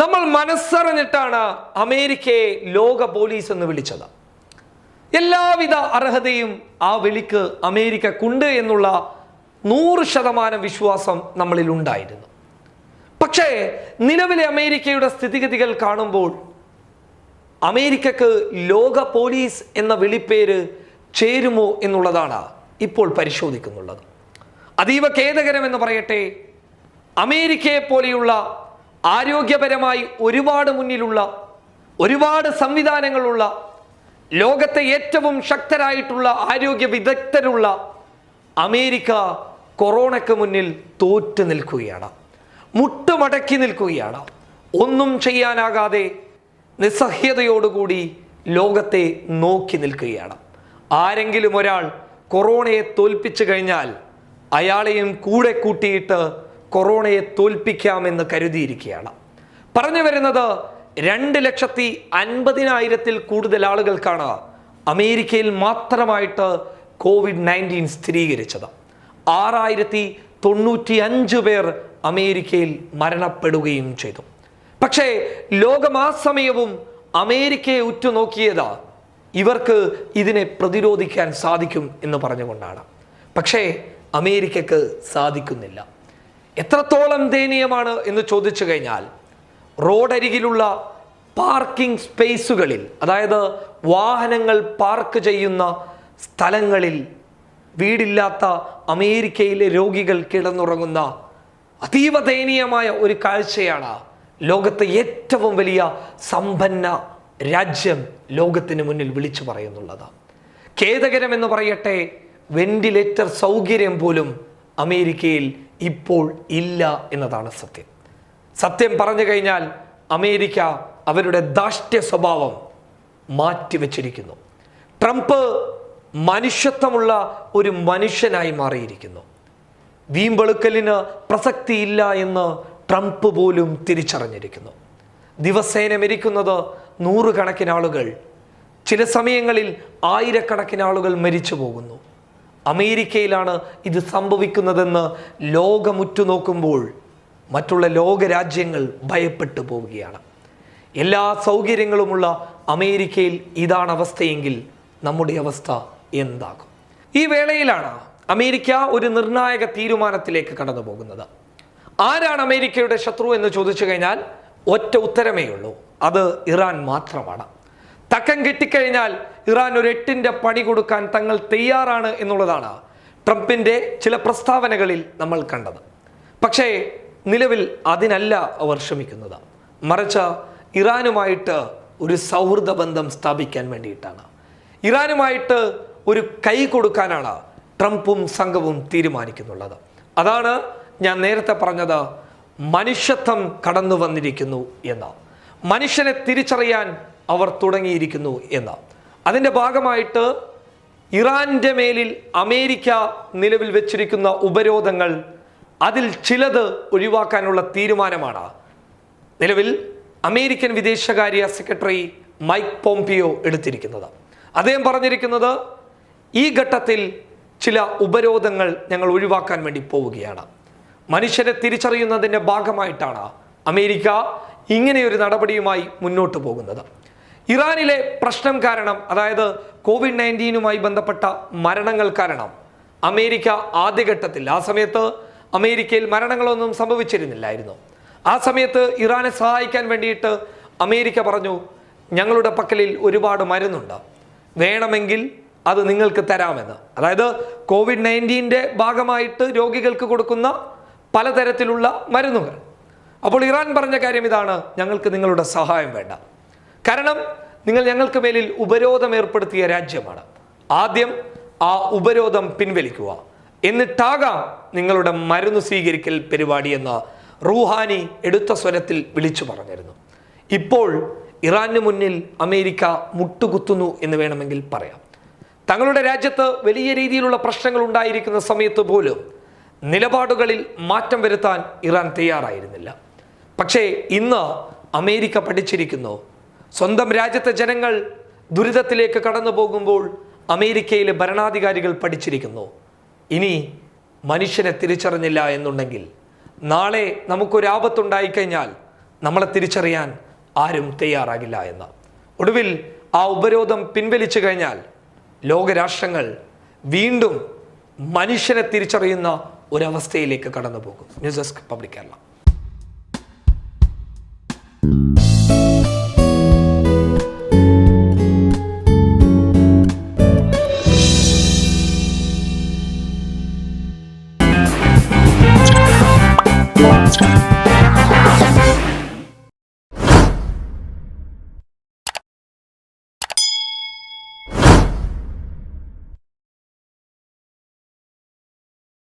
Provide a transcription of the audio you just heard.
നമ്മൾ മനസ്സറിഞ്ഞിട്ടാണ് അമേരിക്കയെ ലോക പോലീസ് എന്ന് വിളിച്ചത്. എല്ലാവിധ അർഹതയും ആ വിളിക്ക് അമേരിക്കക്കുണ്ട് എന്നുള്ള 100% വിശ്വാസം നമ്മളിൽ ഉണ്ടായിരുന്നു. പക്ഷേ നിലവിലെ അമേരിക്കയുടെ സ്ഥിതിഗതികൾ കാണുമ്പോൾ അമേരിക്കക്ക് ലോക പോലീസ് എന്ന വിളിപ്പേര് ചേരുമോ എന്നുള്ളതാണ് ഇപ്പോൾ പരിശോധിക്കുന്നുള്ളത്. അതീവ ഖേദകരമെന്ന് പറയട്ടെ, അമേരിക്കയെ പോലെയുള്ള ആരോഗ്യപരമായി ഒരുപാട് മുന്നിലുള്ള, ഒരുപാട് സംവിധാനങ്ങളുള്ള, ലോകത്തെ ഏറ്റവും ശക്തരായിട്ടുള്ള ആരോഗ്യ വിദഗ്ധരുള്ള അമേരിക്ക കൊറോണയ്ക്ക് മുന്നിൽ തോറ്റു നിൽക്കുകയാണ്, മുട്ടുമടക്കി നിൽക്കുകയാണ്. ഒന്നും ചെയ്യാനാകാതെ നിസ്സഹ്യതയോടുകൂടി ലോകത്തെ നോക്കി നിൽക്കുകയാണ്. ആരെങ്കിലും ഒരാൾ കൊറോണയെ തോൽപ്പിച്ചു കഴിഞ്ഞാൽ അയാളെയും കൂടെ കൂട്ടിയിട്ട് കൊറോണയെ തോൽപ്പിക്കാമെന്ന് കരുതിയിരിക്കുകയാണ്. പറഞ്ഞു വരുന്നത് 2,50,000-ൽ കൂടുതൽ ആളുകൾക്കാണ് അമേരിക്കയിൽ മാത്രമായിട്ട് COVID-19 സ്ഥിരീകരിച്ചത്. 6,095 പേർ അമേരിക്കയിൽ മരണപ്പെടുകയും ചെയ്തു. പക്ഷേ ലോകം ആ സമയവും അമേരിക്കയെ ഉറ്റുനോക്കിയത് ഇവർക്ക് ഇതിനെ പ്രതിരോധിക്കാൻ സാധിക്കും എന്ന് പറഞ്ഞുകൊണ്ടാണ്. പക്ഷേ അമേരിക്കക്ക് സാധിക്കുന്നില്ല. എത്രത്തോളം ദയനീയമാണ് എന്ന് ചോദിച്ചു കഴിഞ്ഞാൽ, റോഡരികിലുള്ള പാർക്കിംഗ് സ്പേസുകളിൽ, അതായത് വാഹനങ്ങൾ പാർക്ക് ചെയ്യുന്ന സ്ഥലങ്ങളിൽ വീടില്ലാത്ത അമേരിക്കയിലെ രോഗികൾ കിടന്നുറങ്ങുന്ന അതീവ ദയനീയമായ ഒരു കാഴ്ചയാണ് ലോകത്തെ ഏറ്റവും വലിയ സമ്പന്ന രാജ്യം ലോകത്തിന് മുന്നിൽ വിളിച്ചു പറയുന്നുള്ളത്. ഖേദകരമെന്ന് പറയട്ടെ, വെന്റിലേറ്റർ സൗകര്യം പോലും അമേരിക്കയിൽ ഇപ്പോൾ ഇല്ല എന്നതാണ് സത്യം. സത്യം പറഞ്ഞു കഴിഞ്ഞാൽ അമേരിക്ക അവരുടെ ധാർഷ്ട്യ സ്വഭാവം മാറ്റിവെച്ചിരിക്കുന്നു. ട്രംപ് മനുഷ്യത്വമുള്ള ഒരു മനുഷ്യനായി മാറിയിരിക്കുന്നു. വീമ്പെളുക്കലിന് പ്രസക്തിയില്ല എന്ന് ട്രംപ് പോലും തിരിച്ചറിഞ്ഞിരിക്കുന്നു. ദിവസേന മരിക്കുന്നത് 100 കണക്കിന് ആളുകൾ, ചില സമയങ്ങളിൽ 1000 ആളുകൾ മരിച്ചു പോകുന്നു. അമേരിക്കയിലാണ് ഇത് സംഭവിക്കുന്നതെന്ന് ലോകമുറ്റുനോക്കുമ്പോൾ മറ്റുള്ള ലോകരാജ്യങ്ങൾ ഭയപ്പെട്ടു പോവുകയാണ്. എല്ലാ സൗകര്യങ്ങളുമുള്ള അമേരിക്കയിൽ ഇതാണ് അവസ്ഥയെങ്കിൽ നമ്മുടെ അവസ്ഥ എന്താകും? ഈ വേളയിലാണ് അമേരിക്ക ഒരു നിർണായക തീരുമാനത്തിലേക്ക് കടന്നു പോകുന്നത്. ആരാണ് അമേരിക്കയുടെ ശത്രു എന്ന് ചോദിച്ചു കഴിഞ്ഞാൽ ഒറ്റ ഉത്തരമേ ഉള്ളൂ, അത് ഇറാൻ മാത്രമാണ്. തക്കം കിട്ടിക്കഴിഞ്ഞാൽ ഇറാൻ ഒരു 8ന്റെ പണി കൊടുക്കാൻ തങ്ങൾ തയ്യാറാണ് എന്നുള്ളതാണ് ട്രംപിൻ്റെ ചില പ്രസ്താവനകളിൽ നമ്മൾ കണ്ടത്. പക്ഷേ നിലവിൽ അതിനല്ല അവർ ശ്രമിക്കുന്നത്, മറിച്ച് ഇറാനുമായിട്ട് ഒരു സൗഹൃദ ബന്ധം സ്ഥാപിക്കാൻ വേണ്ടിയിട്ടാണ്. ഇറാനുമായിട്ട് ഒരു കൈ കൊടുക്കാനാണ് ട്രംപും സംഘവും തീരുമാനിക്കുന്നുള്ളത്. അതാണ് ഞാൻ നേരത്തെ പറഞ്ഞത്, മനുഷ്യത്വം കടന്നു വന്നിരിക്കുന്നു എന്ന്, മനുഷ്യനെ തിരിച്ചറിയാൻ അവർ തുടങ്ങിയിരിക്കുന്നു എന്ന്. അതിൻ്റെ ഭാഗമായിട്ട് ഇറാൻ്റെ മേലിൽ അമേരിക്ക നിലവിൽ വെച്ചിരിക്കുന്ന ഉപരോധങ്ങൾ, അതിൽ ചിലത് ഒഴിവാക്കാനുള്ള തീരുമാനമാണ് നിലവിൽ അമേരിക്കൻ വിദേശകാര്യ സെക്രട്ടറി മൈക്ക് പോംപിയോ എടുത്തിരിക്കുന്നത്. അദ്ദേഹം പറഞ്ഞിരിക്കുന്നത്, ഈ ഘട്ടത്തിൽ ചില ഉപരോധങ്ങൾ ഞങ്ങൾ ഒഴിവാക്കാൻ വേണ്ടി പോവുകയാണ്. മനുഷ്യരെ തിരിച്ചറിയുന്നതിൻ്റെ ഭാഗമായിട്ടാണ് അമേരിക്ക ഇങ്ങനെയൊരു നടപടിയുമായി മുന്നോട്ട് പോകുന്നത്. ഇറാനിലെ പ്രശ്നം കാരണം, അതായത് COVID-19 ബന്ധപ്പെട്ട മരണങ്ങൾ കാരണം അമേരിക്ക ആദ്യഘട്ടത്തിൽ, ആ സമയത്ത് അമേരിക്കയിൽ മരണങ്ങളൊന്നും സംഭവിച്ചിരുന്നില്ലായിരുന്നു. ആ സമയത്ത് ഇറാനെ സഹായിക്കാൻ വേണ്ടിയിട്ട് അമേരിക്ക പറഞ്ഞു, ഞങ്ങളുടെ പക്കലിൽ ഒരുപാട് മരുന്നുണ്ട്, വേണമെങ്കിൽ അത് നിങ്ങൾക്ക് തരാമെന്ന്. അതായത് COVID-19 ഭാഗമായിട്ട് രോഗികൾക്ക് കൊടുക്കുന്ന പലതരത്തിലുള്ള മരുന്നുകൾ. അപ്പോൾ ഇറാൻ പറഞ്ഞ കാര്യം ഇതാണ്, ഞങ്ങൾക്ക് നിങ്ങളുടെ സഹായം വേണ്ട, കാരണം നിങ്ങൾ ഞങ്ങൾക്ക് മേലിൽ ഉപരോധം ഏർപ്പെടുത്തിയ രാജ്യമാണ്. ആദ്യം ആ ഉപരോധം പിൻവലിക്കുക, എന്നിട്ടാകാം നിങ്ങളുടെ മരുന്ന് സ്വീകരിക്കൽ പരിപാടി എന്ന് റൂഹാനി എടുത്ത സ്വരത്തിൽ വിളിച്ചു പറഞ്ഞിരുന്നു. ഇപ്പോൾ ഇറാന് മുന്നിൽ അമേരിക്ക മുട്ടുകുത്തുന്നു എന്ന് വേണമെങ്കിൽ പറയാം. തങ്ങളുടെ രാജ്യത്ത് വലിയ രീതിയിലുള്ള പ്രശ്നങ്ങൾ ഉണ്ടായിരിക്കുന്ന സമയത്ത് പോലും നിലപാടുകളിൽ മാറ്റം വരുത്താൻ ഇറാൻ തയ്യാറായിരുന്നില്ല. പക്ഷേ ഇന്ന് അമേരിക്ക പഠിച്ചിരിക്കുന്നു, സ്വന്തം രാജ്യത്തെ ജനങ്ങൾ ദുരിതത്തിലേക്ക് കടന്നു പോകുമ്പോൾ അമേരിക്കയിലെ ഭരണാധികാരികൾ പഠിച്ചിരിക്കുന്നു, ഇനി മനുഷ്യനെ തിരിച്ചറിഞ്ഞില്ല എന്നുണ്ടെങ്കിൽ നാളെ നമുക്കൊരാപത്തുണ്ടായിക്കഴിഞ്ഞാൽ നമ്മളെ തിരിച്ചറിയാൻ ആരും തയ്യാറാകില്ല എന്ന്. ഒടുവിൽ ആ ഉപരോധം പിൻവലിച്ചു കഴിഞ്ഞാൽ ലോകരാഷ്ട്രങ്ങൾ വീണ്ടും മനുഷ്യനെ തിരിച്ചറിയുന്ന ഒരവസ്ഥയിലേക്ക് കടന്നു പോകും. News desk public Kerala. Watch.